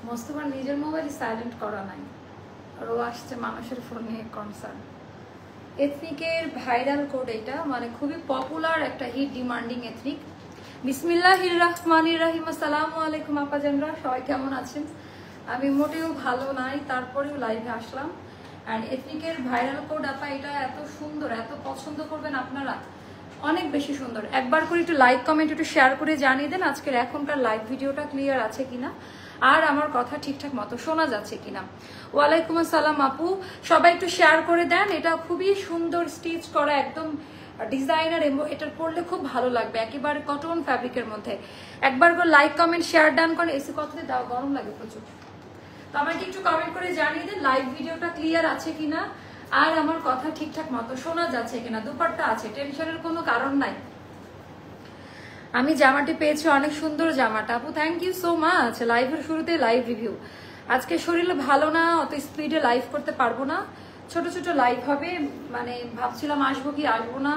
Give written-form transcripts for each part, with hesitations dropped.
মোস্তফার নিজের mobile silent করা নাই, আর ও আসছে মানুষের ফোন নিয়ে কনসার্ন। এথনিকের ভাইরাল কোড এটা, মানে খুবই পপুলার একটা হিট ডিমান্ডিং এথনিক। বিসমিল্লাহির রহমানির রহিম। আসসালামু আলাইকুম আপাজানরা, সবাই কেমন আছেন? আমি মোটেও ভালো নাই, তারপরেও লাইভে আসলাম। অ্যান্ড এথনিকের ভাইরাল কোড আপা, এটা এত সুন্দর, এত পছন্দ করবেন আপনারা, অনেক বেশি সুন্দর। একবার করে একটু লাইক কমেন্ট একটু শেয়ার করে জানিয়ে দেন আজকের এখনকার লাইভ ভিডিওটা ক্লিয়ার আছে কিনা, আর আমার কথা ঠিকঠাক মতো শোনা যাচ্ছে কিনা। ওয়ালাইকুম আসসালাম আপু, সবাই একটু শেয়ার করে দেন। এটা খুবই সুন্দর স্টিচ করা, একদম ডিজাইনার, এটার পরলে খুব ভালো লাগবে, একেবারে কটন ফ্যাব্রিকের মধ্যে। একবার করে লাইক কমেন্ট শেয়ার ডান করেন। এসি কথাতে দাও, গরম লাগে প্রচুর। তো আমাকে একটু কমেন্ট করে জানিয়ে দেন লাইভ ভিডিওটা ক্লিয়ার আছে কিনা, আর আমার কথা ঠিকঠাক মতো শোনা যাচ্ছে কিনা। দুপাট্টা আছে, টেনশনের কোনো কারণ নাই। আমি জামাটি পেয়েছি, অনেক সুন্দর জামাটা আপু, থ্যাংক ইউ সো মাচ। লাইভের শুরুতে লাইভ রিভিউ। আজকে শরীরে ভালো না, অত স্পিডে লাইভ করতে পারবো না, ছোট ছোট লাইভ হবে, মানে ভাবছিলাম আসবো কি আসবো না,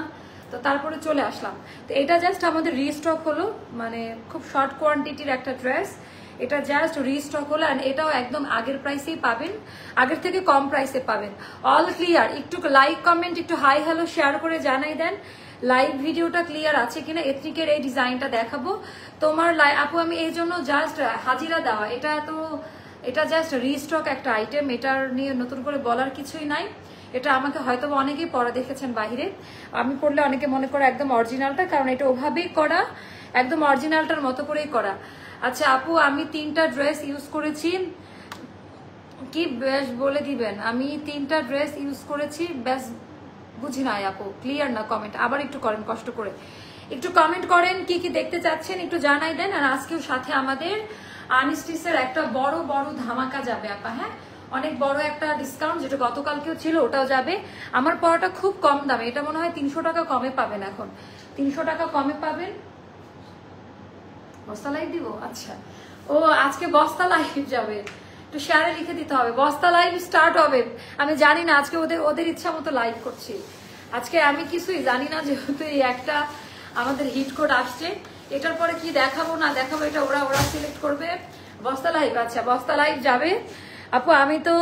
তো তারপরে চলে আসলাম। তো এটা জাস্ট আমাদের রিস্টক হলো, মানে খুব শর্ট কোয়ান্টিটির একটা ড্রেস, এটা জাস্ট রিস্টক হলো। অ্যান্ড এটাও একদম আগের প্রাইসেই পাবেন, আগের থেকে কম প্রাইসে পাবেন। All clear? একটু লাইক কমেন্ট একটু হাই হ্যালো শেয়ার করে জানাই দেন লাইভ ভিডিওটা ক্লিয়ার আছে কিনা। এথনিকের এই ডিজাইনটা দেখাবো তোমার আপু, আমি এই জন্য জাস্ট হাজিরা দেওয়া, এটা জাস্ট রিস্টক একটা আইটেম, এটার নিয়ে নতুন করে বলার কিছুই নাই। এটা আমাকে হয়তো অনেকেই পরা দেখেছেন বাহিরে, আমি পড়লে অনেকে মনে করে একদম অরিজিনালটা, কারণ এটা ওভাবেই করা, একদম অরিজিনালটার মতো করেই করা। আচ্ছা আপু, আমি 3টা ড্রেস ইউজ করেছি, কি বেশ বলে দিবেন? আমি 3টা ড্রেস ইউজ করেছি, বেশ বুঝি নাই আপু, ক্লিয়ার না কমেন্ট, আবার একটু করেন, কষ্ট করে একটু কমেন্ট করেন, কি কি দেখতে চাচ্ছেন একটু জানাই দেন। আর আজকেও সাথে আমাদের আনস্টিচের একটা বড় ধামাকা যাবে আপা, হ্যাঁ, অনেক বড় একটা ডিসকাউন্ট, যেটা গতকালকেও ছিল ওটাও যাবে। আমার পড়াটা খুব কম দামে, এটা মনে হয় 300 টাকা কমে পাবেন, এখন 300 টাকা কমে পাবেন। বস্তা লাইভ দিব? আচ্ছা, ও আজকে বস্তা লাইভ যাবে, একটু শেয়ারে লিখে দিতে হবে, বস্তা লাইভ স্টার্ট হবে। আমি জানি না আজকে ওদের ইচ্ছা মতো লাইভ করছি, আজকে আমি কিছুই জানি না, যেহেতু এই একটা আমাদের হিট কোড আসছে, এটার পরে কি দেখাবো না দেখাবো এটা ওরা সিলেক্ট করবে। বস্তা লাইভ, আচ্ছা বস্তা লাইভ যাবে আপু। আমি তো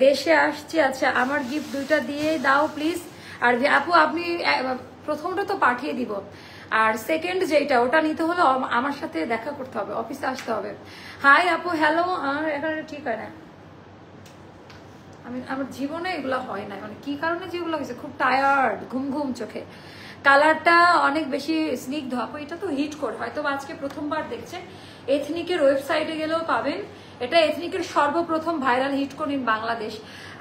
দেশে আসছি, আচ্ছা আমার গিফট 2টা দিয়ে দাও প্লিজ। আর আপু আপনি প্রথমটা তো পাঠিয়ে দিব, আর সেকেন্ড যেটা ওটা নিতে হলে আমার সাথে দেখা করতে হবে, অফিসে আসতে হবে। হাই আপু, হ্যালো। আর এখানে ঠিক হয় না, আমার জীবনে এগুলো হয় না, মানে কি কারণে যেগুলো হয়েছে, খুব টায়ার্ড, ঘুম চোখে। কালারটা অনেক বেশি স্নিগ্ধ আপু, এটা তো হিট কোড, হয়তো আজকে প্রথমবার দেখছেন। এথনিকের ওয়েবসাইটে গেলেও পাবেন, এটা এথনিকের সর্বপ্রথম viral hit code in Bangladesh.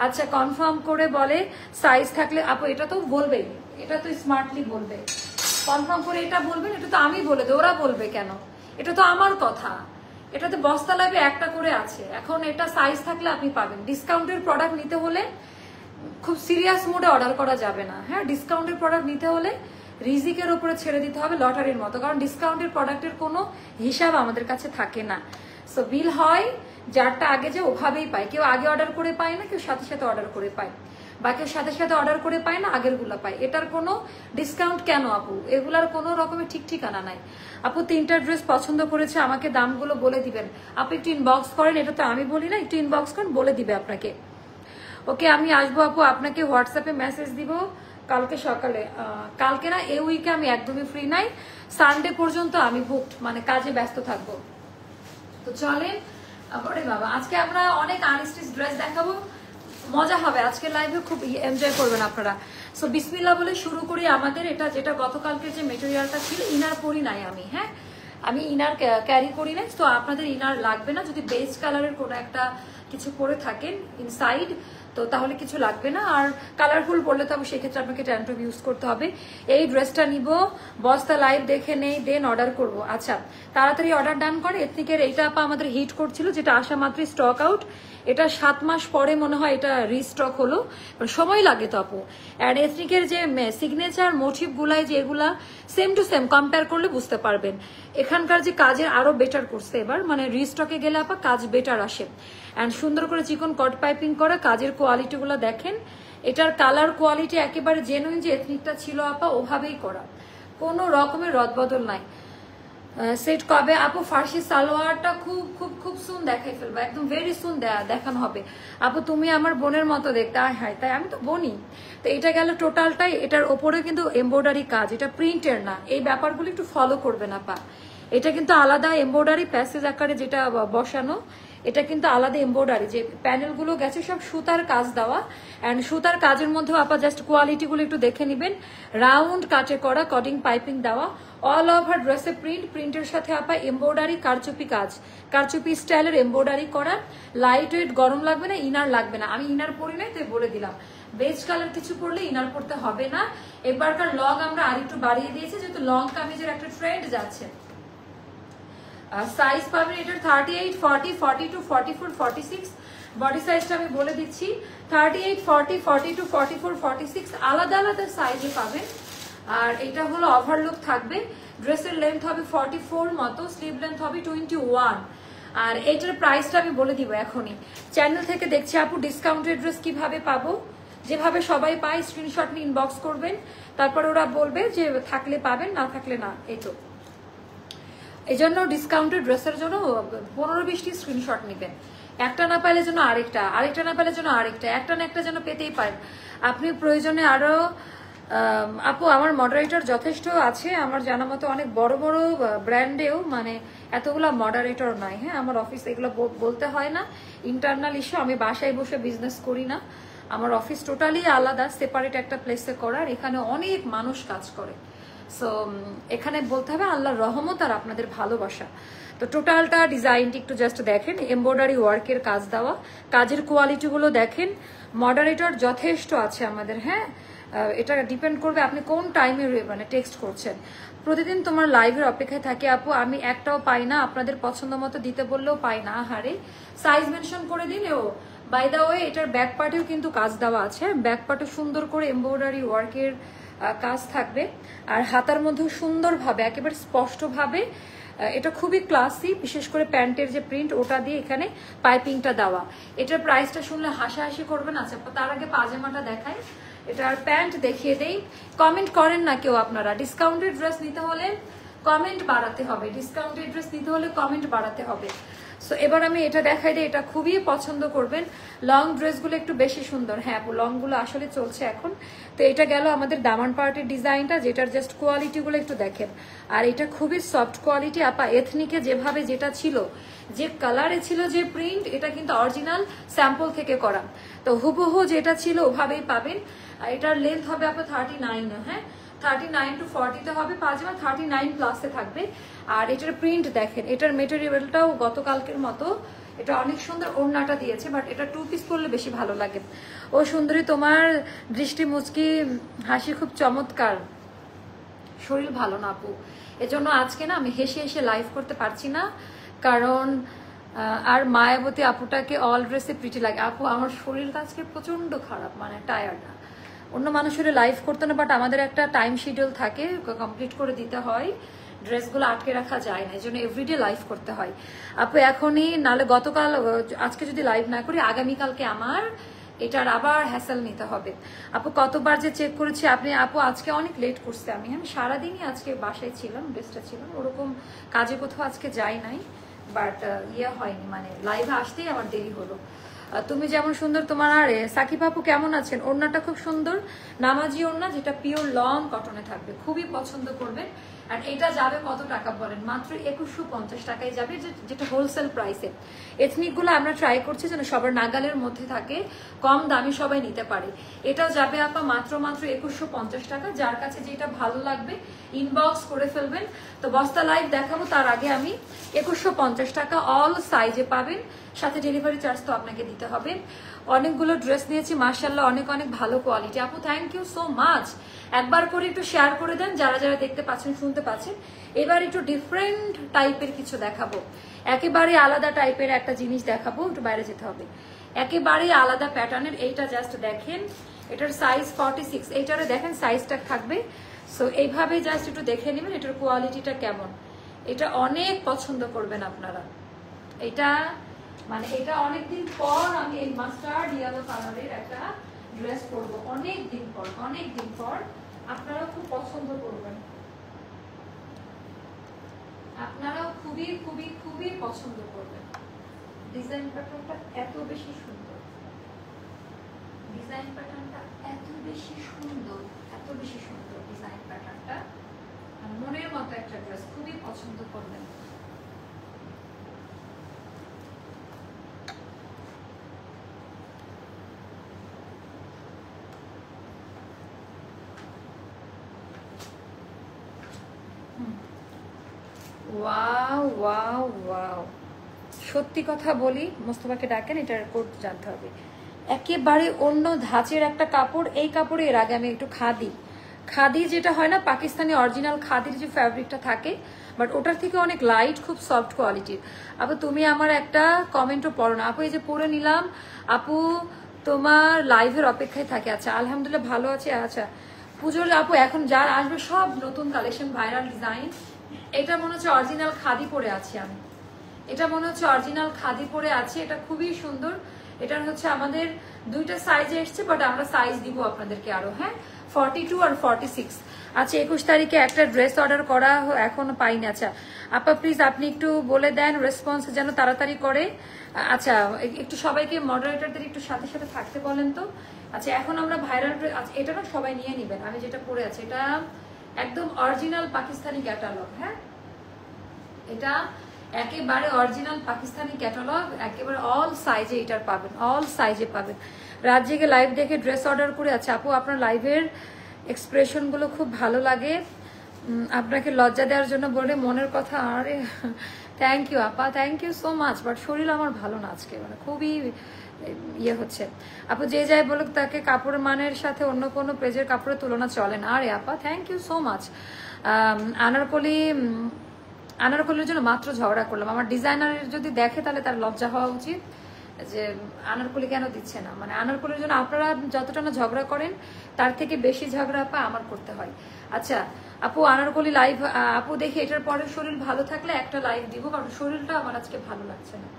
আচ্ছা কনফার্ম করে বলে সাইজ থাকলে আপু, এটা তো বলবেই, এটা তো স্মার্টলি বলবে, কনফার্ম করে এটা বলবেন, এটা তো আমি বলে দেব, ওরা বলবে কেন? এটা তো আমার কথা, এটাতে বস্তা লাইভে একটা করে আছে, এখন এটা সাইজ থাকলে আপনি পাবেন। ডিসকাউন্টের প্রোডাক্ট নিতে হলে খুব সিরিয়াস মোডে অর্ডার করা যাবে না, হ্যাঁ, ডিসকাউন্টের প্রোডাক্ট নিতে হলে রিজিকের উপরে ছেড়ে দিতে হবে লটারির মতো, কারণ ডিসকাউন্টের প্রোডাক্টের কোনো হিসাব আমাদের কাছে থাকে না। সো বিল হয় যারটা আগে যে ওভাবেই পায়, কেউ আগে অর্ডার করে পায় না, কেউ সাথে সাথে অর্ডার করে পায়, বা কেউ সাথে সাথে অর্ডার করে পায় না, আগের গুলা পায়। এটার কোনো ডিসকাউন্ট কেন আপু? এগুলার কোনো রকমের ঠিক ঠিকানা নাই আপু। 3টা ড্রেস পছন্দ করেছে, আমাকে দামগুলো বলে দিবেন আপু, একটু ইনবক্স করেন, এটা তো আমি বলি না, একটু ইনবক্স করেন, বলে দিবে আপনাকে। ওকে আমি আসবো আপু, আপনাকে হোয়াটসঅ্যাপে মেসেজ দিব কালকে সকালে। কালকে না, এই উইকে আমি একদমই ফ্রি নাই, সানডে পর্যন্ত আমি বুকড, মানে কাজে ব্যস্ত থাকবো। তো চলেন আরে বাবা, আজকে আমরা অনেক আনস্টিচ ড্রেস দেখাবো, মজা হবে আজকে লাইভে, খুব এনজয় করবেন আপনারা। সো বিসমিল্লাহ বলে শুরু করি। আমাদের এটা যেটা গতকালকে যে মেটেরিয়ালটা ছিল, ইনার পরি নাই আমি, হ্যাঁ, আমি ইনার ক্যারি করি নাই, তো আপনাদের ইনার লাগবে না। যদি বেজ কালারের কোনো একটা কিছু পরে থাকেন ইনসাইড, তো তাহলে কিছু লাগবে না। আর কালারফুল পরলে তো সেক্ষেত্রে আপনাকে ট্যান্টপ ইউজ করতে হবে। এই ড্রেসটা নিব, বস্তা লাইভ দেখে নেই, দেন অর্ডার করব। আচ্ছা তাড়াতাড়ি অর্ডার ডান করে। এথনিকের এইটা আপা আমাদের হিট করছিল, যেটা আসা মাত্রই স্টক আউট, এটা 7 মাস পরে মনে হয় এটা রিস্টক হলো, সময় লাগে তো আপু। অ্যান্ড এথনিকের যে সিগনেচার মোটিভ গুলাই, যে এগুলা সেম টু সেম কম্পেয়ার করলে বুঝতে পারবেন এখানকার যে কাজের আরো বেটার করছে এবার, মানে রিস্টকে গেলে আপা কাজ বেটার আসে। অ্যান্ড সুন্দর করে চিকন কট পাইপিং করা, কাজের কোয়ালিটি গুলো দেখেন, এটার কালার কোয়ালিটি একেবারে জেনুইন যে এথনিকটা ছিল আপা ওভাবেই করা, কোনো রকমের রদবদল নাই। সেট কবে আপু? ফার্সি সালোয়ারটা খুব খুব খুব সুন দেখাই ফেলবো, একদম ভেরি সুন দেখানো হবে আপু। তুমি আমার বোনের মতো দেখতে। হাই, তাই আমি তো বনি। তো এটা গেল টোটালটাই। এটার ওপরে কিন্তু এমব্রয়ডারি কাজ, এটা প্রিন্টের না। এই ব্যাপারগুলো একটু ফলো করবে না পা। এটা কিন্তু আলাদা এমব্রয়ডারি প্যাসেজ আকারে যেটা বসানো, এটা কিন্তু আলাদা এমব্রয়ডারি। যে প্যানেলগুলো গেছে সব সুতার কাজ দেওয়া, অ্যান্ড সুতার কাজের মধ্যেও আপা জাস্ট কোয়ালিটিগুলো একটু দেখে নেবেন। রাউন্ড কাটে করা, কটিং পাইপিং দেওয়া, অল ওভার ড্রেসে প্রিন্টের সাথে আপা এমব্রয়ডারি কারচুপি কাজ, কারচুপি স্টাইলের এমব্রয়ডারি করা। লাইট ওয়েট, গরম লাগবে না, ইনার লাগবে না। আমি ইনার পরি নাই, তাই বলে দিলাম। বেজ কালার কিছু পরলে ইনার পরতে হবে না। এবারকার লং আমরা আরেকটু বাড়িয়ে দিয়েছি, যেহেতু লং কামিজের একটা ট্রেন্ড যাচ্ছে। সাইজ পাবেন এটার 38, 40, 42, 44, 46। বডি সাইজটা আমি বলে দিচ্ছি, 38, 40, 42, 44, 46 আলাদা আলাদা সাইজে পাবেন। আর এটা হলো ওভারলুক থাকবে। ড্রেসের লেন্থ হবে 44 মতো, স্লিভ লেন্থ হবে 21। আর এটার প্রাইসটা আমি বলে দিব এখনই। চ্যানেল থেকে দেখছি আপু ডিসকাউন্টেড ড্রেস কিভাবে পাবো, যেভাবে সবাই পায় স্ক্রিনশট নিয়ে ইনবক্স করবেন, তারপর ওরা বলবে যে থাকলে পাবেন, না থাকলে না। এই তো এই জন্য ডিসকাউন্টেড ড্রেসের জন্য 15-20টি স্ক্রিনশট নেবেন। একটা না পাইলে যেন আরেকটা, আরেকটা না পাইলে যেন আরেকটা, একটা না একটা যেন পেতেই পারেন আপনি। প্রয়োজনে আরো আপু আমার মডারেটর যথেষ্ট আছে আমার জানা মতো, অনেক বড় বড় ব্র্যান্ডেও মানে এতগুলা মডারেটর নাই। হ্যাঁ, আমার অফিস এগুলো বলতে হয় না, ইন্টারনাল ইস্যু। আমি বাসায় বসে বিজনেস করি না, আমার অফিস টোটালি আলাদা, সেপারেট একটা প্লেসে করার। এখানে অনেক মানুষ কাজ করে। সো এখানে বলতে হবে আল্লাহর রহমত আর আপনাদের ভালোবাসা। তো টোটালটা ডিজাইনটি একটু জাস্ট দেখেন, এমব্রয়ডারি ওয়ার্কের কাজ দেওয়া, কাজের কোয়ালিটিগুলো দেখেন। মডারেটর যথেষ্ট আছে আমাদের। হ্যাঁ, এটা ডিপেন্ড করবে আপনি কোন টাইমে মানে টেক্সট করছেন। প্রতিদিন তোমার লাইভের অপেক্ষায় থাকি আপু, আমি একটাও পাই না, আপনাদের পছন্দ মতো দিতে বললেও পাই না। হারে সাইজ মেনশন করে দিলেও। বাই দা ওয়ে এটার ব্যাক পার্টেও কিন্তু কাজ দেওয়া আছে, ব্যাক পার্টে সুন্দর করে এমব্রয়ডারি ওয়ার্কের কাজ থাকবে। আর হাতার মধ্যেও সুন্দরভাবে একেবারে স্পষ্টভাবে, এটা খুবই ক্লাসি, বিশেষ করে প্যান্টের যে প্রিন্ট ওটা দিয়ে এখানে পাইপিংটা দেওয়া। এটার প্রাইসটা শুনলে হাসাহাসি করবেন। আচ্ছা, তার আগে পাজামাটা দেখাই, এটার প্যান্ট দেখিয়ে দেই। কমেন্ট করেন না কেউ আপনারা, ডিসকাউন্টেড ড্রেস নিতে হলে কমেন্ট বাড়াতে হবে, ডিসকাউন্টেড ড্রেস নিতে হলে কমেন্ট বাড়াতে হবে। সো এবার আমি এটা দেখাই দিই, এটা খুবই পছন্দ করবেন। লং ড্রেসগুলো একটু বেশি সুন্দর। হ্যাঁ, লংগুলো আসলে চলছে এখন। তো এটা গেল আমাদের দামান পার্টের ডিজাইনটা, যেটার জাস্ট কোয়ালিটিগুলো একটু দেখেন। আর এটা খুবই সফট কোয়ালিটি আপা। এথনিকে যেভাবে যেটা ছিল, যে কালারে ছিল, যে প্রিন্ট, এটা কিন্তু অরিজিনাল স্যাম্পল থেকে করা। তো হুবহু যেটা ছিল ওভাবেই পাবেন। আর এটার লেন্থ হবে আপনার 39। হ্যাঁ, 39 to 40 হবে পাজামা, 39 প্লাসে থাকবে। আর এটার প্রিন্ট দেখেন, এটার মেটেরিয়ালটাও গতকালকের মতো, এটা অনেক সুন্দর। ওড়নাটা দিয়েছে, বাট এটা 2 পিস পরলে বেশি ভালো লাগে। ও সুন্দরী, তোমার দৃষ্টি মুচকি হাসি খুব চমৎকার। শরীর ভালো না আপু, এজন্য আজকে না আমি হেসে হেসে লাইভ করতে পারছি না, কারণ আর মায়াবতী আপুটাকে অল ড্রেসে প্রিটি লাগে। আপু আমার শরীরটা আজকে প্রচন্ড খারাপ, মানে টায়ার্ড। অন্য মানুষের লাইভ করতে না, বাট আমাদের একটা টাইম শিডিউল থাকে, কমপ্লিট করে দিতে হয়, ড্রেসগুলো আটকে রাখা যায় না, এই জন্য এভরিডে লাইভ করতে হয় আপু। এখনই নালে গতকাল, আজকে যদি লাইভ না করি আগামীকালকে আমার এটার আবার হ্যাসেল নিতে হবে আপু। কতবার যে চেক করেছি আপনি আপু, আজকে অনেক লেট করছে। আমি সারাদিনই আজকে বাসায় ছিলাম, বেস্টটা ছিলাম, ওরকম কাজে কোথাও আজকে যাই নাই, বাট ইয়ে হয়নি, মানে লাইভে আসতেই আমার দেরি হলো। তুমি যেমন সুন্দর, তোমার আর সাকিব আপু কেমন আছেন? ওড়নাটা খুব সুন্দর, নামাজি ওড়না, যেটা পিওর লং কটনে থাকবে, খুবই পছন্দ করবেন। আর এটা যাবে কত টাকা বলেন? মাত্র 2150 টাকায় যাবে, যেটা হোলসেল প্রাইসে। এথনিকগুলো আমরা ট্রাই করছি যেন সবার নাগালের মধ্যে থাকে, কম দামে সবাই নিতে পারে। এটাও যাবে আপা মাত্র 2150 টাকা। যার কাছে যেটা ভালো লাগবে ইনবক্স করে ফেলবেন। তো বস্তা লাইভ দেখাবো, তার আগে আমি 2150 টাকা অল সাইজে পাবেন, সাথে ডেলিভারি চার্জ তো আপনাকে দিতে হবে। অনেকগুলো ড্রেস নিয়েছি মাশাআল্লাহ, অনেক অনেক ভালো কোয়ালিটি আপু, থ্যাংক ইউ সো মাচ। একবার করে একটু শেয়ার করে দেন যারা যারা দেখতে পাচ্ছেন, শুনতে পাচ্ছেন। এবার একটু ডিফারেন্ট টাইপের কিছু দেখাবো, একেবারে আলাদা টাইপের একটা জিনিস দেখাবো। একটু বাইরে যেতে হবে, একেবারে আলাদা প্যাটার্নের। এইটা জাস্ট দেখেন, এটার সাইজ 46, এইটারে দেখেন সাইজটা থাকবে। সো এইভাবে জাস্ট একটু দেখে নেবেন এটার কোয়ালিটিটা কেমন। এটা অনেক পছন্দ করবেন আপনারা। এটা মানে এটা অনেকদিন পর আমি এই মাস্টার্ড ইয়েলো কালারের একটা ড্রেস পরবো, অনেক দিন পর। আপনারা খুব পছন্দ করবেন। আপনারাও খুবই খুবই খুবই পছন্দ করবেন। ডিজাইন প্যাটার্নটা এত বেশি সুন্দর, ডিজাইন প্যাটার্নটা এত বেশি সুন্দর, এত বেশি সুন্দর ডিজাইন প্যাটার্নটা। মনের মতো একটা ড্রেস, খুবই পছন্দ করবেন। ওয়াও ওয়াও ওয়াও, সত্যি কথা বলি, মোস্তফাকে ডাকেন, এটার কোড জানতে হবে। একেবারে অন্য ধাঁচের একটা কাপড়। এই কাপড়ে এর আগে আমি একটু খাদি যেটা হয় না, পাকিস্তানি অরিজিনাল খাদির যে ফ্যাব্রিকটা থাকে, বাট ওটার থেকে অনেক লাইট, খুব সফট কোয়ালিটির। আপু তুমি আমার একটা কমেন্টও পড়ো না। আপু এই যে পরে নিলাম, আপু তোমার লাইভের অপেক্ষায় থাকে। আচ্ছা আলহামদুলিল্লাহ ভালো আছে। আচ্ছা পুজোর আপু এখন যার আসবে সব নতুন কালেকশন, ভাইরাল ডিজাইন। এটা মনে হচ্ছে অরিজিনাল খাদি পরে আছি আমি, এটা মনে হচ্ছে অরিজিনাল খাদি পরে আছে। এটা খুবই সুন্দর। এটার হচ্ছে আমাদের দুইটা সাইজে এসছে, বাট আমরা সাইজ দিব আপনাদেরকে আরো। হ্যাঁ 42 আর 46। আচ্ছা 21 তারিখে একটা ড্রেস অর্ডার করা এখনো পাইনি। আচ্ছা আপা প্লিজ আপনি একটু বলে দেন রেসপন্স যেন তাড়াতাড়ি করে। আচ্ছা একটু সবাইকে মডারেটরদের একটু সাথে সাথে থাকতে বলেন তো। আচ্ছা এখন আমরা ভাইরাল, এটা না সবাই নিয়ে নিবেন। আমি যেটা পরে আছি এটা একদম অরিজিনাল পাকিস্তানি ক্যাটালগ। হ্যাঁ এটা একেবারে অরিজিনাল পাকিস্তানি ক্যাটালগ, একেবারে অল সাইজে এটার পাবেন, অল সাইজে পাবেন। রাত জেগে লাইভ দেখে ড্রেস অর্ডার করে। আছে আপু আপনার লাইভের এক্সপ্রেশনগুলো খুব ভালো লাগে, আপনাকে লজ্জা দেওয়ার জন্য বলে মনের কথা। আরে থ্যাংক ইউ আপা, thank you so much. But শরীর আমার ভালো না আজকে, মানে খুবই ইয়ে হচ্ছে। আপু যে যাই বলুক তাকে কাপড়ের মানের সাথে অন্য কোনো পেজের কাপড়ের তুলনা চলে না। আরে আপা থ্যাংক ইউ সো মাচ। আনারকলির জন্য মাত্র ঝগড়া করলাম। আমার ডিজাইনারের যদি দেখে তাহলে তার লজ্জা হওয়া উচিত যে আনারকলি কেন দিচ্ছে না। মানে আনারকলির জন্য আপনারা যতটা না ঝগড়া করেন তার থেকে বেশি ঝগড়া আপা আমার করতে হয়। আচ্ছা আপু আনারকলি লাইভ, আপু দেখি এটার পরে শরীর ভালো থাকলে একটা লাইভ দিব, কারণ শরীরটা আমার আজকে ভালো লাগছে না,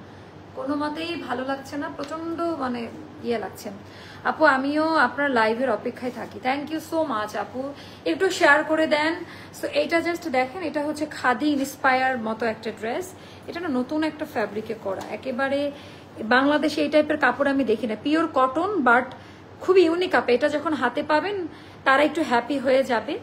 কোনো মতেই ভালো লাগছে না, প্রচন্ড মানে ইয়ে লাগছে। আপু আমিও আপনার লাইভের অপেক্ষায় থাকি। থ্যাংক ইউ সো মাচ আপু, একটু শেয়ার করে দেন। সো এইটা জাস্ট দেখেন, এটা হচ্ছে খাদি ইন্সপায়ার মতো একটা ড্রেস। এটা না নতুন একটা ফ্যাব্রিকে করা, একেবারে বাংলাদেশে এই টাইপের কাপড় আমি দেখি না, পিওর কটন, বাট খুব ইউনিক আপে। এটা যখন হাতে পাবেন তারা একটু হ্যাপি হয়ে যাবে।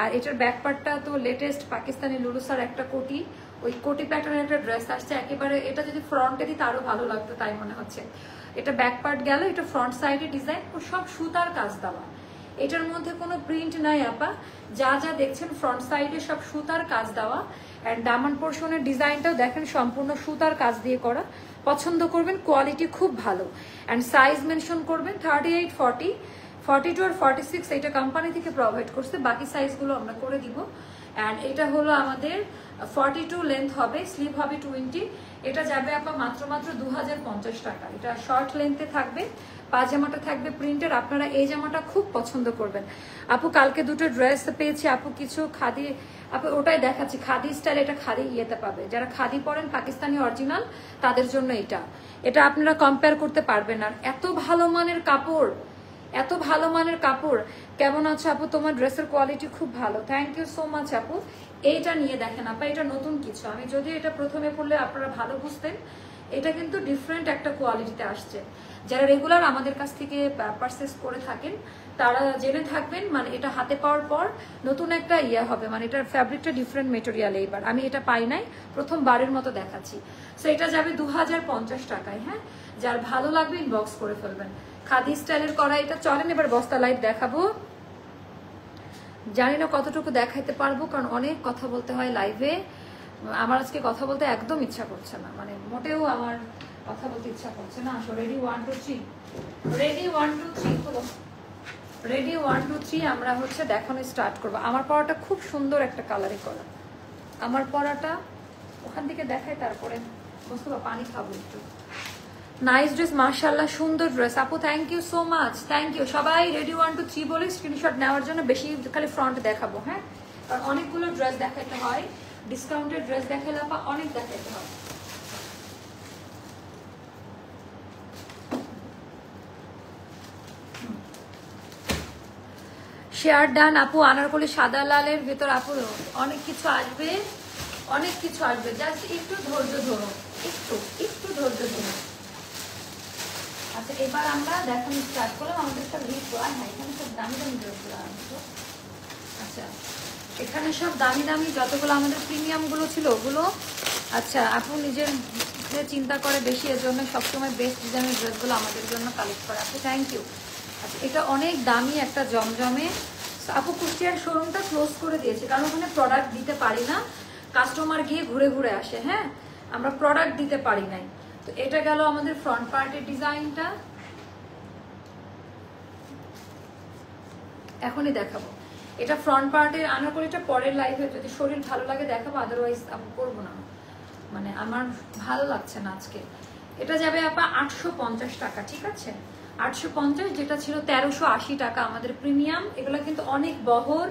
আর এটার ব্যাকপার্টটা তো লেটেস্ট পাকিস্তানি লুলুসার একটা কোটি, ওই কোটি প্যাটার্নের একটা ড্রেস আসছে একেবারে। এটা যদি ফ্রন্টে দিতে আরো ভালো লাগতো তাই মনে হচ্ছে। এটা ব্যাক পার্ট গেল, এটা ফ্রন্ট সাইডে ডিজাইন, ও সব সুতার কাজ দেওয়া। এটার মধ্যে কোনো প্রিন্ট নাই আপা, যা যা দেখছেন ফ্রন্ট সাইডে সব সুতার কাজ দেওয়া। অ্যান্ড দামান পোর্শনের ডিজাইনটাও দেখেন সম্পূর্ণ সুতার কাজ দিয়ে করা। পছন্দ করবেন, কোয়ালিটি খুব ভালো। অ্যান্ড সাইজ মেনশন করবেন 38, 40, 42 আর 46। এটা কোম্পানি থেকে প্রোভাইড করছে, বাকি সাইজগুলো আমরা করে দিব। অ্যান্ড এটা হলো আমাদের 42 লেন্থ হবে, স্লিভ হবে 20। এটা যাবে আপা মাত্র 2050 টাকা। এটা শর্ট লেন্থে থাকবে, পাজামাটা থাকবে প্রিন্টের। আপনারা এই জামাটা খুব পছন্দ করবেন। আপু কালকে দুটো ড্রেস পেয়েছি আপু, কিছু খাদি, আপু ওটাই দেখাচ্ছি খাদি স্টাইল। এটা খাদি ইয়েতে পাবে, যারা খাদি পরেন পাকিস্তানি অরিজিনাল তাদের জন্য এটা আপনারা কম্পেয়ার করতে পারবেন না। এত ভালো মানের কাপড়, এত ভালো মানের কাপড়। কেমন আছে আপু, তোমার ড্রেসের কোয়ালিটি খুব ভালো। থ্যাংক ইউ সো মাচ আপু। এইটা নিয়ে দেখেন আপা, এটা নতুন কিছু। আমি যদি এটা প্রথমে পড়লে আপনারা ভালো বুঝতেন, এটা কিন্তু ডিফারেন্ট একটা কোয়ালিটিতে আসছে। যারা রেগুলার আমাদের কাছ থেকে পারচেস করে থাকেন তারা জেনে থাকবেন, মানে এটা হাতে পাওয়ার পর নতুন একটা ইয়ে হবে, মানে এটার ফ্যাব্রিকটা ডিফারেন্ট মেটেরিয়াল। এইবার আমি এটা পাই নাই, প্রথমবারের মতো দেখাচ্ছি। সো এটা যাবে 2050 টাকায়। হ্যাঁ যার ভালো লাগবে ইনবক্স করে ফেলবেন। খাদি স্টাইলের করা এটা। চলেন এবার বস্তা লাইভ দেখাবো। জানি না কতটুকু দেখাইতে পারবো, কারণ অনেক কথা বলতে হয় লাইভে। আমার আজকে কথা বলতে একদম ইচ্ছা করছে না, মানে মোটেও আমার কথা বলতে ইচ্ছা করছে না। আসো রেডি 1 2 3, রেডি 1 2 3 হলো, রেডি 1 2 3 আমরা হচ্ছে দেখানো স্টার্ট করবো। আমার পরাটা খুব সুন্দর একটা কালারে করা, আমার পরাটা ওখান থেকে দেখাই, তারপরে বুঝতে পানি খাবো একটু। নাইস ড্রেস, মাশাআল্লাহ সুন্দর ড্রেস আপু, thank you so much. Thank you. সবাই রেডি 1 2 3 বলে স্ক্রিনশট নেওয়ার জন্য। বেশি খালি ফ্রন্ট দেখাবো, হ্যাঁ কারণ অনেকগুলো ড্রেস দেখাইতে হয়, ডিসকাউন্টেড ড্রেস দেখাইলে আপা অনেক দেখাইতে হয়। শেয়ার ডান আপু। আনারকলি সাদা লালের ভেতর আপু অনেক কিছু আসবে, অনেক কিছু আসবে, জাস্ট একটু ধৈর্য ধরো, একটু একটু ধৈর্য ধরো। আচ্ছা এবার আমরা দেখানো স্টার্ট করলাম আমাদের সব লিপগুলো। হ্যাঁ এখানে সব দামি দামি ড্রেসগুলো আসবে। আচ্ছা এখানে সব দামি দামি যতগুলো আমাদের প্রিমিয়ামগুলো ছিল ওগুলো। আচ্ছা আপু নিজের চিন্তা করে বেশি, এর জন্য সবসময় বেস্ট ডিজাইনের ড্রেসগুলো আমাদের জন্য কালেক্ট করে। আপু থ্যাংক ইউ। আচ্ছা এটা অনেক দামি একটা জমজমে। আপু কুষ্টিয়ার শোরুমটা ক্লোজ করে দিয়েছে কারণ ওখানে প্রোডাক্ট দিতে পারি না, কাস্টমার গিয়ে ঘুরে ঘুরে আসে। হ্যাঁ আমরা প্রোডাক্ট দিতে পারি নাই। তো এটা গেল আমাদের ফ্রন্ট পার্টের ডিজাইনটা, এখনই দেখাবো। এটা ফ্রন্ট পার্টের আনারকলিটা পরের লাইভে যদি শরীর ভালো লাগে দেখাবো, আদারওয়াইজ আমি করবো না, মানে আমার ভালো লাগছে না আজকে। এটা যাবে আপা 850 টাকা, ঠিক আছে 850, যেটা ছিল 1380 টাকা আমাদের প্রিমিয়াম। এগুলো কিন্তু অনেক বহর,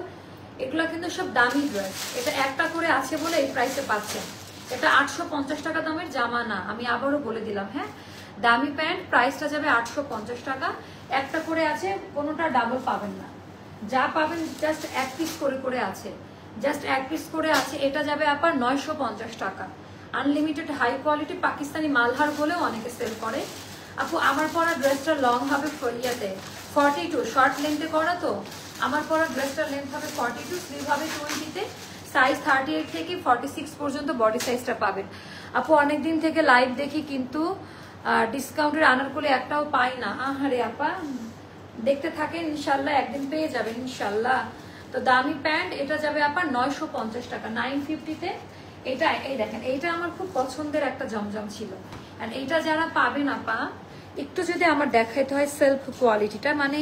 এগুলো কিন্তু সব দামি ড্রেস। এটা একটা করে আছে বলে এই প্রাইসে পাচ্ছেন। এটা 850 টাকা দামের জামা না, আমি আবারও বলে দিলাম। হ্যাঁ দামি প্যান্ট, প্রাইসটা যাবে 850 টাকা। একটা করে আছে, কোনোটা ডাবল পাবেন না, যা পাবেন জাস্ট এক পিস করে করে আছে, জাস্ট এক পিস করে আছে। এটা যাবে আপনার 950 টাকা। আনলিমিটেড হাই কোয়ালিটি পাকিস্তানি মালহার বলেও অনেকে সেল করে। আপু আমার পরা ড্রেসটা লং হবে ইয়াতে 42, শর্ট লেন্থে করা, তো আমার পরা ড্রেসটার লেন্থ হবে 42, স্লিভ হবে 20-তে, সাইজ 38 থেকে 46 পর্যন্ত বডি সাইজটা পাবেন। আপু অনেকদিন থেকে লাইভ দেখি কিন্তু ডিসকাউন্টের আনারকলি একটাও পাই না। আহারে আপা দেখতে থাকেন, ইনশাল্লাহ একদিন পেয়ে যাবেন ইনশাল্লাহ। তো দামি প্যান্ট এটা যাবে আপনার 950 টাকা, 950-তে। এটা এই দেখেন, এইটা আমার খুব পছন্দের একটা জমজম ছিল। এন্ড এইটা যারা পাবেন আপা, একটু যদি আমার দেখাইতে হয় সেলফ কোয়ালিটিটা, মানে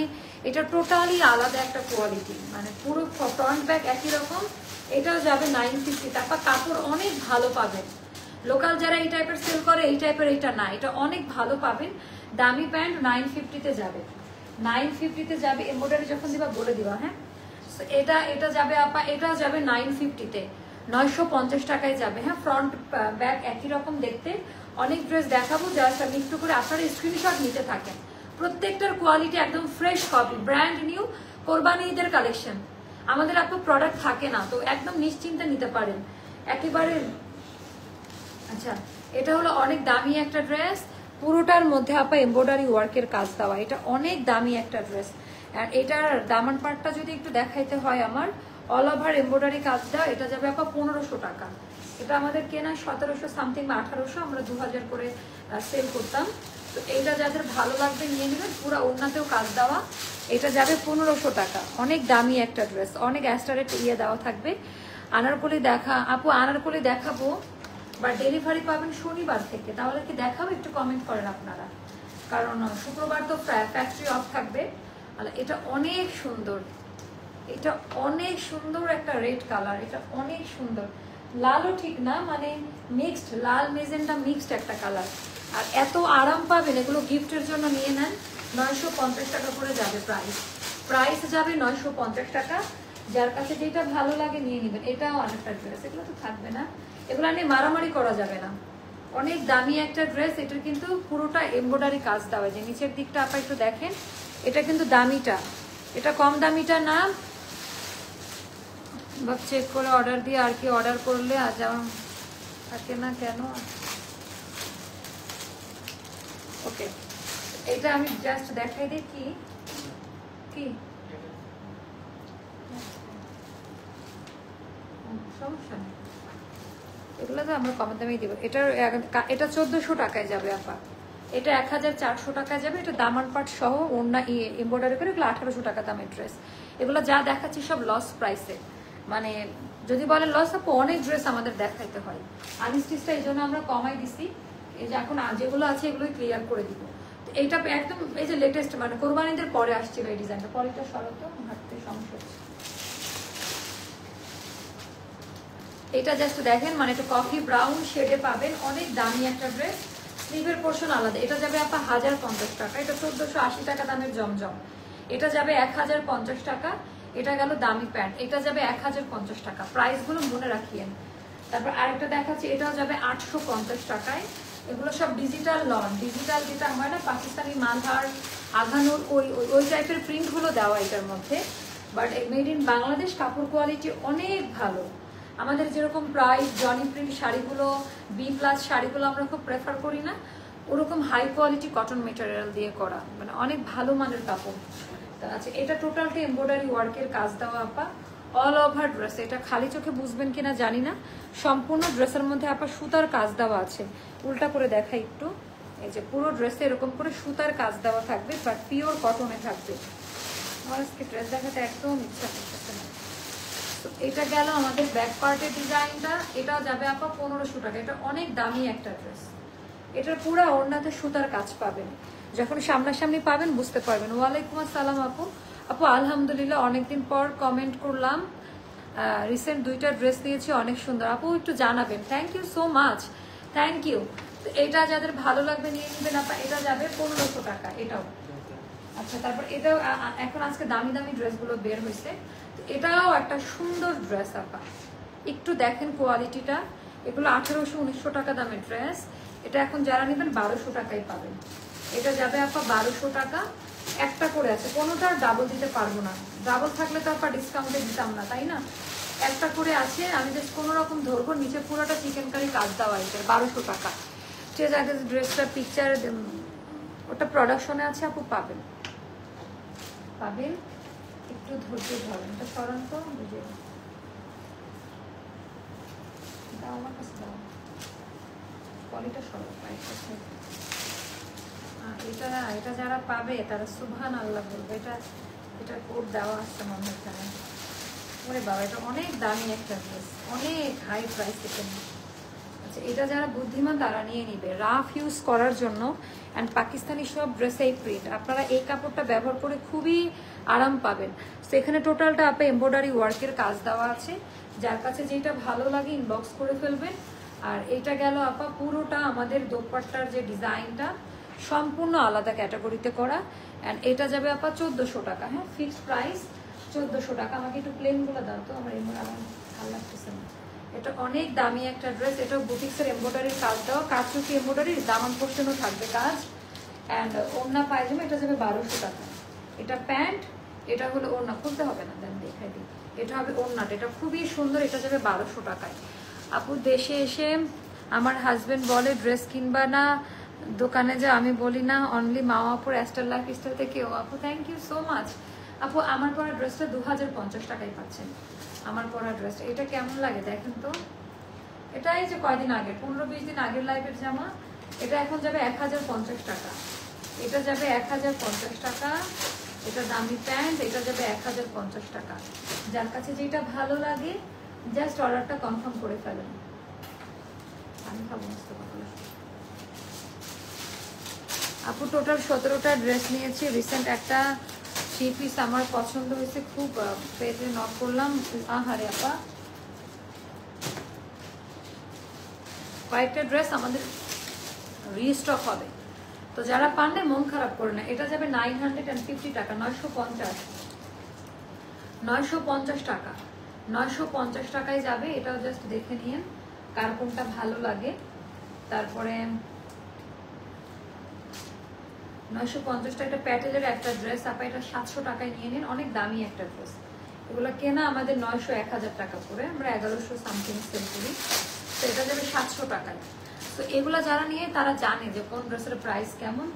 এটা টোটালি আলাদা একটা কোয়ালিটি, মানে পুরো ফ্রন্ট ব্যাক একই রকম। এটাও যাবে 950 টাকা, কাপড় অনেক ভালো পাবেন। লোকাল যারা এই টাইপের সেল করে এই টাইপের এটা না, এটা অনেক ভালো পাবেন। দামি প্যান্ট 950-তে যাবে, 950-তে যাবে। এমব্রয়ডারি যখন দিবা বলে দিবা। হ্যাঁ এটা যাবে আপা, এটাও যাবে 950-তে, 950 টাকায় যাবে। হ্যাঁ ফ্রন্ট ব্যাক একই রকম দেখতে। অনেক ড্রেস দেখাবো, জাস্ট আমি একটু করে আপনারা স্ক্রিনশট নিতে থাকেন। প্রত্যেকটার কোয়ালিটি একদম ফ্রেশ কপি, ব্র্যান্ড নিউ, কোরবানি ঈদের কালেকশন। আমাদের আপু প্রোডাক্ট থাকে না, তো একদম নিশ্চিন্তে নিতে পারেন একেবারে। আচ্ছা এটা হলো অনেক দামি একটা ড্রেস, পুরোটার মধ্যে আপা এমব্রয়ডারি ওয়ার্কের কাজ দেওয়া। এটা অনেক দামি একটা ড্রেস। আর এটার দামান পার্টটা যদি একটু দেখাইতে হয়, আমার অল ওভার এমব্রয়ডারি কাজ দেওয়া। এটা যাবে আপা 1500 টাকা। এটা আমাদের কেনা 1700 সামথিং বা 1800, আমরা 2000 করে সেল করতাম। তো এইটা যাদের ভালো লাগবে নিয়ে নেবেন, পুরো ওড়নাতেও কাজ দেওয়া। এটা যাবে 1500 টাকা। অনেক দামি একটা ড্রেস, অনেক অ্যাস্টারেট ইয়ে দেওয়া থাকবে। আনারকলি দেখা আপু, আনারকলি দেখাবো, বা ডেলিভারি পাবেন শনিবার থেকে, তাহলে কি দেখাবো একটু কমেন্ট করেন আপনারা, কারণ শুক্রবার তো ফ্যাক্টরি অফ থাকবে। এটা অনেক সুন্দর, এটা অনেক সুন্দর একটা রেড কালার, এটা অনেক সুন্দর। লালও ঠিক না, মানে মিক্সড, লাল মেজেন্টা মিক্সড একটা কালার। আর এত আরাম পাবেন, এগুলো গিফটের জন্য নিয়ে নেন। 950 টাকা করে যাবে প্রাইস যাবে 950 টাকা। যার কাছে যেটা ভালো লাগে নিয়ে নেবেন। এটাও অনেকটা ড্রেস, এগুলো তো থাকবে না, এগুলো নিয়ে মারামারি করা যাবে না। অনেক দামি একটা ড্রেস, এটার কিন্তু পুরোটা এমব্রয়ডারি কাজ দেওয়া, যে নিচের দিকটা আপা একটু দেখেন। এটা কিন্তু দামিটা, এটা কম দামিটা না। বা চেক করে অর্ডার দিয়ে, আর কি অর্ডার করলে আজ আমার থাকে না কেন। ওকে এটা আমি জাস্ট দেখাই দিই কি কি সমস্যা নেই, এগুলো তো আমরা কম দামেই দিব। এটা 1400 টাকায় যাবে আপা। এটা 1400 টাকায় যাবে। এটা দামান পাট সহ ওড়না এমব্রয়ডারি করে, এগুলো 1800 টাকা দামের ড্রেস। এগুলো যা দেখাচ্ছি সব লস প্রাইসে, মানে যদি বলে লস আপু, অনেক ড্রেস আমাদের দেখাইতে হয়। আনস্টিচটা এই জন্য আমরা কমাই দিছি, এই যে এখন যেগুলো আছে এগুলোই ক্লিয়ার করে দিব। তো এইটা একদম এই যে লেটেস্ট, মানে কোরবানিদের পরে আসছিল এই ডিজাইনটা। পরেরটা সরাতো, হাঁটতে সমস্যা হচ্ছে। এটা জাস্ট দেখেন, মানে একটু কফি ব্রাউন শেডে পাবেন। অনেক দামি একটা ড্রেস, স্লিভের পোর্শন আলাদা। এটা যাবে আপা 1050 টাকা। এটা 1480 টাকা দামের জমজম। এটা যাবে 1050 টাকা। এটা গেল দামি প্যান্ট, এটা যাবে 1050 টাকা। প্রাইসগুলো মনে রাখিয়েন। তারপর আরেকটা দেখাচ্ছি, এটাও যাবে 850 টাকায়। এগুলো সব ডিজিটাল লন, ডিজিটাল যেটা হয় না পাকিস্তানি মালহার, আঘানুর, ওই টাইপের প্রিন্টগুলো দেওয়া এটার মধ্যে। বাট মেড ইন বাংলাদেশ, কাপড় কোয়ালিটি অনেক ভালো। আমাদের যেরকম প্রাইস জনি প্রিন্ট শাড়িগুলো B+ শাড়িগুলো আমরা খুব প্রেফার করি না, ওরকম হাই কোয়ালিটি কটন মেটেরিয়াল দিয়ে করা, মানে অনেক ভালো মানের কাপড়। আচ্ছা, এটা টোটালটা এমব্রয়ডারি ওয়ার্কের কাজ দেওয়া আপা, অল ওভার ড্রেস। এটা খালি চোখে বুঝবেন কিনা জানি না, সম্পূর্ণ ড্রেসের মধ্যে আপা সুতার কাজ দেওয়া আছে। উল্টা করে দেখাই একটু, এই যে পুরো ড্রেসে এরকম করে সুতার কাজ দেওয়া থাকবে, বাট পিওর কটনে থাকবে। আমার আজকে ড্রেস দেখাতে একদম ইচ্ছা করতেছে না। তো এটা গেল আমাদের ব্যাক পার্টের ডিজাইনটা। এটা যাবে আপা 1500 টাকা। এটা অনেক দামি একটা ড্রেস। এটার পুরো ওড়নাতে সুতার কাজ পাবেন, যখন সামনাসামনি পাবেন বুঝতে পারবেন। ওয়ালাইকুম আসসালাম আপু। আপু আলহামদুলিল্লাহ, অনেকদিন পর কমেন্ট করলাম, রিসেন্ট 2টা ড্রেস নিয়েছি, অনেক সুন্দর। আপু একটু জানাবেন। Thank you so much, thank you. এটা যাদের ভালো লাগবে নিয়ে নেবেন আপা। এটা যাবে 1500 টাকা এটাও। আচ্ছা, তারপর এটাও এখন আজকে দামি দামি ড্রেসগুলো বের হয়েছে, এটাও একটা সুন্দর ড্রেস আপা, একটু দেখেন কোয়ালিটিটা। এগুলো 1800-1900 টাকা দামের ড্রেস। এটা এখন যারা নেবেন 1200 টাকায় পাবেন। এটা যাবে আপা 1200 টাকা। একটা করে আছে, কোনোটা ডাবল দিতে পারবো না, ডাবল থাকলে তো আপা ডিসকাউন্টে দিতাম না, তাই না? একটা করে আছে, আমি জাস্ট কোনো রকম ধরবো, নিচে পুরোটা চিকেন কারি কাজ দেওয়া। এটা 1200 টাকা। যে যাকে ড্রেসটা পিকচার ওটা প্রোডাকশনে আছে আপু, পাবেন পাবেন। একটু ধৈর্য ধরেন, এটা সরান তো, বুঝে দাও আমার কাছে, দাও কোয়ালিটা সরান। এটা যারা পাবে তারা সুবহান আল্লাহ বলবে। এটা কোড দেওয়া আছে মনে হচ্ছে। ওরে বাবা, এটা অনেক দামি একটা ড্রেস, অনেক হাই প্রাইস এখানে। আচ্ছা, এটা যারা বুদ্ধিমান তারা নিয়ে নিবে রাফ ইউজ করার জন্য। অ্যান্ড পাকিস্তানি সব ড্রেসে এই প্রিন্ট, আপনারা এই কাপড়টা ব্যবহার করে খুবই আরাম পাবেন। তো এখানে টোটালটা আপনি এমব্রয়ডারি ওয়ার্কের কাজ দেওয়া আছে, যার কাছে যেটা ভালো লাগে ইনবক্স করে ফেলবেন। আর এটা গেল আপা পুরোটা আমাদের দোপাট্টার যে ডিজাইনটা সম্পূর্ণ আলাদা ক্যাটাগরিতে করা। অ্যান্ড এটা যাবে আপা 1400 টাকা। হ্যাঁ, ফিক্সড প্রাইস 1400 টাকা। আমাকে একটু প্লেনগুলো দাও তো, আমার ভালো লাগতেছে না। এটা অনেক দামি একটা ড্রেস। এটা বুটিক্সের এমব্রয়ডারির কাজ দেওয়া, কাজচুকি এমব্রয়ডারির, দামান পোর্শনও থাকবে কাজ। অ্যান্ড ওড়না পায়জামা এটা যাবে 1200 টাকা। এটা প্যান্ট, এটা হলো ওড়না, খুলতে হবে না, দেন দেখাই দিই। এটা হবে ওড়নাটা, এটা খুবই সুন্দর। এটা যাবে 1200 টাকায়। আপু দেশে এসে আমার হাজবেন্ড বলে ড্রেস কিনবা না, দোকানে যা, আমি বলি না, অনলি মাওয়াপুর অ্যাস্টার লাইফ স্টাইল থেকে। ও আপু থ্যাংক ইউ সো মাচ। আপু আমার পরা ড্রেসটা 2050 টাকায় পাচ্ছেন। আমার পরা ড্রেসটা এটা কেমন লাগে দেখেন তো। এটা এই যে কয়দিন আগে, 15-20 দিন আগের লাইভের জামা। এটা এখন যাবে 1050 টাকা। এটা যাবে 1050 টাকা। এটা দামি প্যান্ট, এটা যাবে 1050 টাকা। যার কাছে যেটা ভালো লাগে জাস্ট অর্ডারটা কনফার্ম করে ফেলেন। আমি খাবো আপু। টোটাল 17টা ড্রেস নিয়েছি। রিসেন্ট একটা 3 পিস আমার পছন্দ হয়েছে খুব, পেজে নক করলাম। আহারে আপা, কয়েকটা ড্রেস আমাদের রিস্টক হবে, তো যারা পানলে মন খারাপ করে না। এটা যাবে 950 টাকা, 950 টাকা, 950 টাকায় যাবে। এটাও জাস্ট দেখে নিন কার কোনটা ভালো লাগে। তারপরে 950 টাকা প্যাটেলের একটা ড্রেস আপা, এটা 700 টাকায় নিয়ে নিন। অনেক দামি একটা ড্রেস। এগুলো কেনা আমাদের 900-1000 টাকা করে, আমরা 1100 সামথিং সেল করি। তো এটা যাবে 700 টাকায়। তো এগুলা যারা নিয়ে তারা জানে যে কোন ড্রেসের প্রাইস কেমন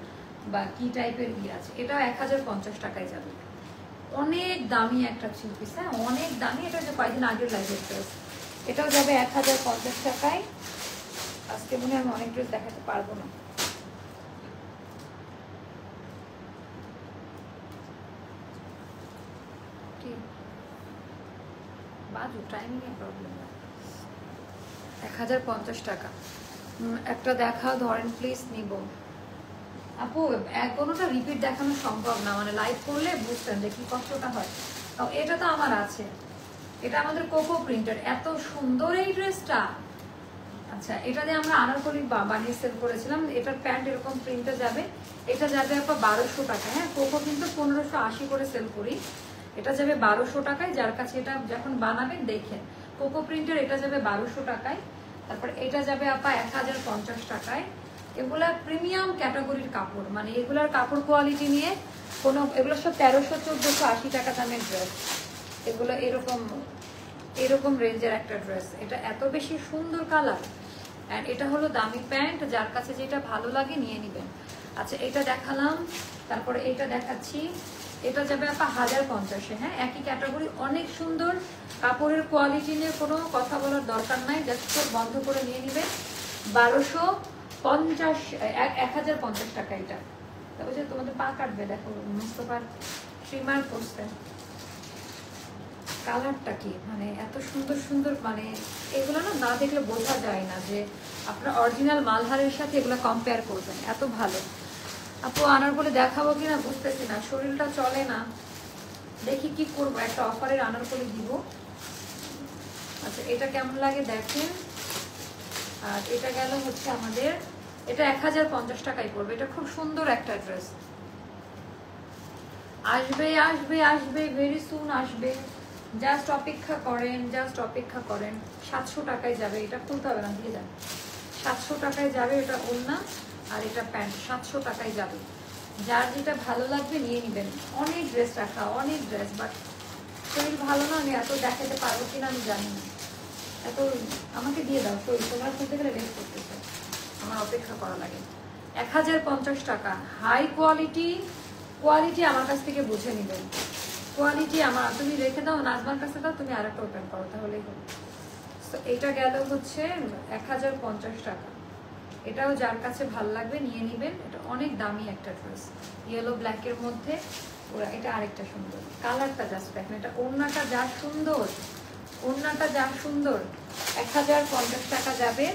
বা কি টাইপের আছে। এটাও 1050 টাকায় যাবে। অনেক দামি একটা 3 পিস। হ্যাঁ, অনেক দামি। এটা যে কয়েকদিন আগের লাইভের ড্রেস, এটাও যাবে 1050 টাকায়। আজকে মনে হয় আমি অনেক ড্রেস দেখাতে পারবো না। বাজু টাইমিং এর প্রবলেম। 1050 টাকা একটা দেখাও, ধরেন প্লিজ নিব। আপু কোনোটা রিপিট দেখানো সম্ভব না, মানে লাইভ করলে বুঝতেন যে কি কষ্টটা হয়। এটা তো আমার আছে, এটা আমাদের কোকো প্রিন্টের, এত সুন্দর এই ড্রেসটা। আচ্ছা, এটা দিয়ে আমরা আনারকলি বানিয়ে সেল করেছিলাম। এটার প্যান্ট এরকম প্রিন্টে যাবে। এটা যাবে আপা 1200 টাকা। হ্যাঁ, কোকো কিন্তু 1580 করে সেল করি। এটা যাবে 1200 টাকায়। যার কাছে এটা যখন বানাবেন দেখেন, কোকো প্রিন্টের এটা যাবে 1200 টাকায়। তারপর এটা যাবে আপা 1050 টাকায়। এগুলা প্রিমিয়াম ক্যাটাগরির কাপড়, মানে এগুলার কাপড় কোয়ালিটি নিয়ে কোনো, এগুলো সব 1300-1480 টাকা দামের ড্রেস। এগুলো এরকম এরকম রেঞ্জের একটা ড্রেস, এটা এত বেশি সুন্দর কালার অ্যান্ড এটা হলো দামি প্যান্ট, যার কাছে যেটা ভালো লাগে নিয়ে নেবেন। আচ্ছা এটা দেখালাম, তারপরে এটা দেখাচ্ছি, এটা যাবে আপা 1050-এ। হ্যাঁ, একই ক্যাটাগরি, অনেক সুন্দর কাপড়ের কোয়ালিটি নিয়ে কোনো কথা বলার দরকার নাই, জাস্ট চোখ বন্ধ করে নিয়ে নেবেন। 1050 টাকা এটা। তারপর যে তোমাদের পা কাটবে, দেখো মুস্তফার ট্রিমার করছে, কালারটা কি মানে এত সুন্দর সুন্দর, মানে এগুলো না দেখলে বোঝা যায় না যে আপনার অরিজিনাল মালহারের সাথে এগুলো কম্পেয়ার করবেন, এত ভালো। আপু আনার বলে দেখাবো কিনা বুঝতেছি না, শরীরটা চলে না, দেখি কি করবো, একটা অফারের আনার বলে দিব। আচ্ছা এটা কেমন লাগে দেখেন। আর এটা গেল হচ্ছে আমাদের, এটা 1050 টাকায় পড়বে, এটা খুব সুন্দর একটা ড্রেস। আসবে আসবে আসবে, ভেরি সুন আসবে, জাস্ট অপেক্ষা করেন, জাস্ট অপেক্ষা করেন। 700 টাকায় যাবে, এটা খুলতে হবে না, দিয়ে যান। 700 টাকায় যাবে, এটা ওড়না আর এটা প্যান্ট, 700 টাকায় যাবে। যার যেটা ভালো লাগবে নিয়ে নেবেন। অনেক ড্রেস রাখা, অনেক ড্রেস, বাট শরীর ভালো না, আমি এত দেখাতে পারবো কিনা আমি জানি না। এত আমাকে দিয়ে দাও, শরীর তোমার খুলতে গেলে রেস্ট করতেছে, আমার অপেক্ষা করা লাগে। 1050 টাকা, হাই কোয়ালিটি, কোয়ালিটি আমার কাছ থেকে বুঝে নেবেন, কোয়ালিটি আমার, তুমি রেখে দাও নাজমার কাছে দাও, তুমি আর একটা ওপেন করো তাহলেই হবে। তো এটা গেল হচ্ছে 1050 টাকা, এটাও যার কাছে ভাল লাগবে নিয়ে নেবেন। এটা অনেক দামি একটা ড্রেস, ইয়েলো ব্ল্যাকের মধ্যে ওরা, এটা আরেকটা সুন্দর কালারটা, জাস্ট দেখেন, এটা ওড়নাটা যা সুন্দর, ওড়নাটা যা সুন্দর। 1050 টাকা যাবে,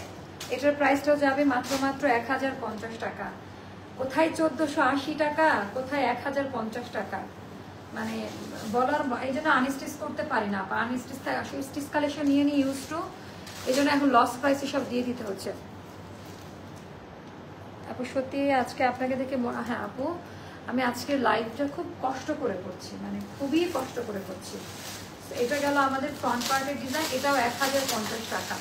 এটার প্রাইসটাও যাবে মাত্র 1050 টাকা। কোথায় 1480 টাকা, কোথায় 1050 টাকা, মানে বলার, এই জন্য আনস্টিচ করতে পারি না, আনস্টিচ স্টিচ কালেকশন নিয়ে নিয়ে ইউজ টু, এই জন্য এখন লস প্রাইসে সব দিয়ে দিতে হচ্ছে। আপু সত্যি আজকে আপনাকে দেখে, হ্যাঁ আপু আমি আজকে লাইভটা খুব কষ্ট করে করছি, মানে খুবই কষ্ট করে করছি। এটা গেল আমাদের ফ্রন্ট পার্টের ডিজাইন, এটাও 1050 টাকা।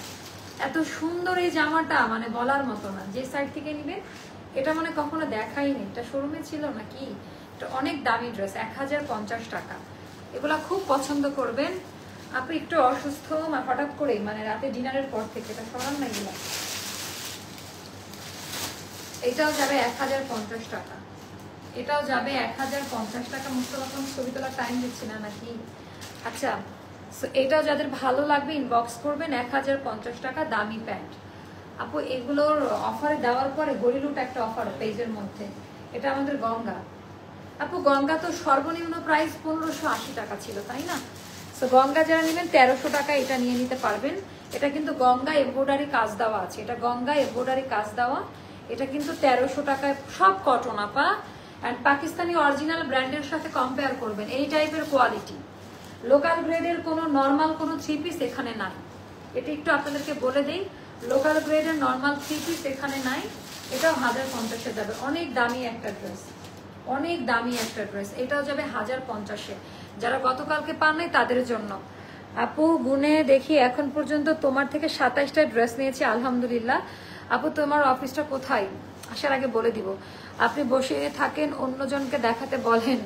এত সুন্দর এই জামাটা, মানে বলার মতো না, যে সাইড থেকে নিবেন। এটা মানে কখনো দেখাইনি, এটা শোরুমে ছিল নাকি, এটা অনেক দামি ড্রেস, 1050 টাকা। এগুলা খুব পছন্দ করবেন। আপনি একটু অসুস্থ হঠাৎ করে, মানে রাতে ডিনারের পর থেকে, এটা সরান না এগুলা। এটাও যাবে 1050 টাকা, এটাও যাবে 1050 টাকা। মুস্তফা ছবি তোলার টাইম দিচ্ছি না নাকি? আচ্ছা, এটাও যাদের ভালো লাগবে ইনবক্স করবেন। 1050 টাকা দামি প্যান্ট। আপু এগুলোর অফারে দেওয়ার পরে গরিলুট একটা অফার পেজের মধ্যে, এটা আমাদের গঙ্গা। আপু গঙ্গা তো সর্বনিম্ন প্রাইস 1580 টাকা ছিল, তাই না? তো গঙ্গা যারা নেবেন 1300 টাকা এটা নিয়ে নিতে পারবেন। এটা কিন্তু গঙ্গা এমব্রয়ডারি কাজ দেওয়া আছে, এটা গঙ্গা এমব্রয়ডারি কাজ দেওয়া, এটা কিন্তু 1300 টাকায়, সব কটন আপা, অ্যান্ড পাকিস্তানি অরিজিনাল ব্র্যান্ডের সাথে কম্পেয়ার করবেন, এই টাইপের কোয়ালিটি। লোকাল গ্রেডের কোনো নর্মাল কোনো থ্রি পিস এখানে নাই, এটা একটু আপনাদেরকে বলে দেই, লোকাল গ্রেডের নর্মাল থ্রি পিস এখানে নাই। এটাও 1050-এ যাবে, অনেক দামি একটা ড্রেস, অনেক দামি একটা ড্রেস। এটাও যাবে 1050-এ। যারা গতকালকে পান নাই তাদের জন্য। আপু গুনে দেখি এখন পর্যন্ত তোমার থেকে 27টা ড্রেস নিয়েছি, আলহামদুলিল্লাহ। আপু তোমার অফিসটা কোথায়? আসার আগে বলে দিব। আপনি বসে থাকেন, অন্যজনকে দেখাতে বলেন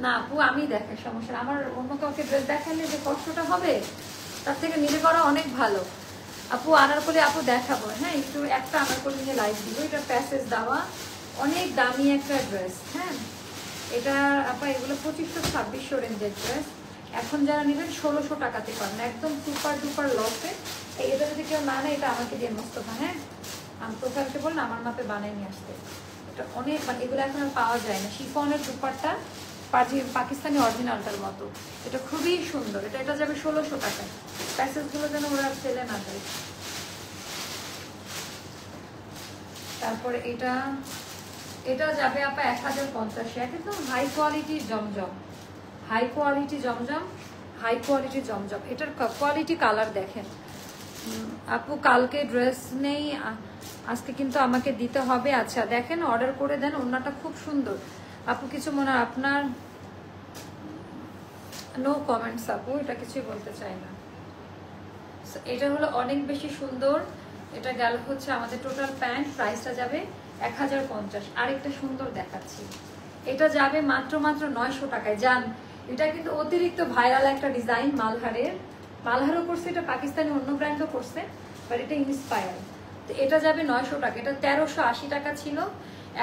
না। আপু আমি দেখাই, সমস্যা, আমার অন্য কাউকে ড্রেস দেখালে যে কষ্টটা হবে, তার থেকে নিজে করা অনেক ভালো। আপু আনারকলি আপু দেখাবো, হ্যাঁ একটু একটা আনারকলি নিয়ে লাইভ দিব। এটা প্যাসেজ দেওয়া, অনেক দামি একটা ড্রেস। হ্যাঁ এটা আপা এগুলো 2500-2600 রেঞ্জের ড্রেস। এখন যারা নেবেন 1600 টাকাতে পাবেন, একদম সুপার ডুপার লসে। এটা যদি কেউ না নেয়, এটা আমাকে দিয়ে মোস্তফা, হ্যাঁ আমি প্রোফাইলকে বললাম আমার মাপে বানিয়ে নিয়ে আসতে। এটা অনেক, মানে এগুলো এখন আর পাওয়া যায় না। শিফনের দুপাট্টা, পাকিস্তানি অরিজিনালটার মতো, এটা খুবই সুন্দর। এটা যাবে 1600 টাকায়। প্যাসেজগুলো যেন ওরা ফেলে না যায়। তারপরে এটাও যাবে আপা 1050। একদম হাই কোয়ালিটির জমজম, হাই কোয়ালিটি জমজম, হাই কোয়ালিটি জমজম। এটার কোয়ালিটি কালার দেখেন। আপু কালকে ড্রেস নেই, আজকে কিন্তু আমাকে দিতে হবে। আচ্ছা দেখেন, অর্ডার করে দেন, ওড়নাটা খুব সুন্দর। আপু কিছু মনে, আপনার নো কমেন্টস আপু, এটা কিছুই বলতে চাই না। এটা হলো অনেক বেশি সুন্দর। এটা গেল হচ্ছে আমাদের টোটাল প্যান্ট, প্রাইসটা যাবে 1050। আরেকটা সুন্দর দেখাচ্ছি, এটা যাবে মাত্র 900 টাকায়। যান, এটা কিন্তু অতিরিক্ত ভাইরাল একটা ডিজাইন, মালহারের মালহারও করছে, এটা পাকিস্তানি অন্য ব্র্যান্ডও করছে, বাট এটা ইন্সপায়ার। তো এটা যাবে 900 টাকা, এটা 1380 টাকা ছিল,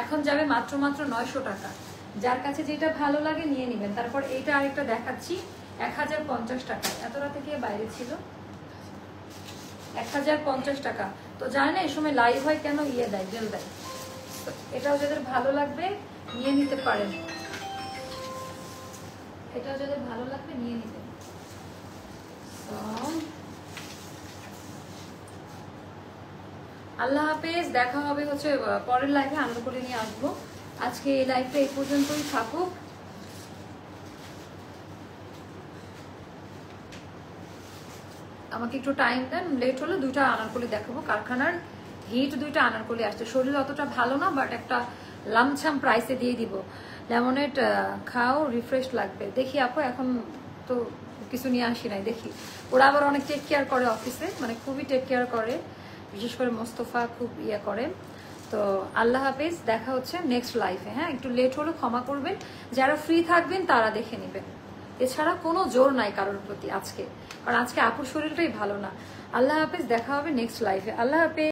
এখন যাবে মাত্র 900 টাকা। যার কাছে যেটা ভালো লাগে নিয়ে নেবেন। তারপর এইটা আরেকটা দেখাচ্ছি 1050 টাকা, এত রাতে গিয়ে বাইরে ছিল 1050 টাকা। তো জানে না এই সময় লাইভ হয় কেন, ইয়ে দেয়, জেল দেয়। তো এটাও যাদের ভালো লাগবে নিয়ে নিতে পারেন, এটাও যাদের ভালো লাগবে নিয়ে নিতে। আল্লাহ হাফেজ, দেখা হবে হচ্ছে পরের লাইভে, আনন্দ করে নিয়ে আসবো। আজকে এই লাইভটা এই পর্যন্তই থাকুক। আমাকে একটু টাইম দেন, লেট হলে 2টা আনারকলি দেখাবো। কারখানার হিট 2টা আনারকলি আসছে, শরীর অতটা ভালো না, বাট একটা লামছাম প্রাইসে দিয়ে দিব। লেমনেড খাও, রিফ্রেশ লাগবে। দেখি আপু, এখন তো কিছু নিয়ে আসি নাই, দেখি। ওরা আবার অনেক টেক কেয়ার করে অফিসে, মানে খুবই টেক কেয়ার করে, বিশেষ করে মোস্তফা খুব ইয়ে করে। তো আল্লাহ হাফেজ, দেখা হচ্ছে নেক্সট লাইফে। হ্যাঁ, একটু লেট হলো ক্ষমা করবেন, যারা ফ্রি থাকবেন তারা দেখে নেবেন। এছাড়া কোনো জোর নাই কারোর প্রতি আজকে, কারণ আজকে আপুর শরীরটাই ভালো না। আল্লাহ হাফেজ, দেখা হবে নেক্সট লাইফে। আল্লাহ হাফেজ।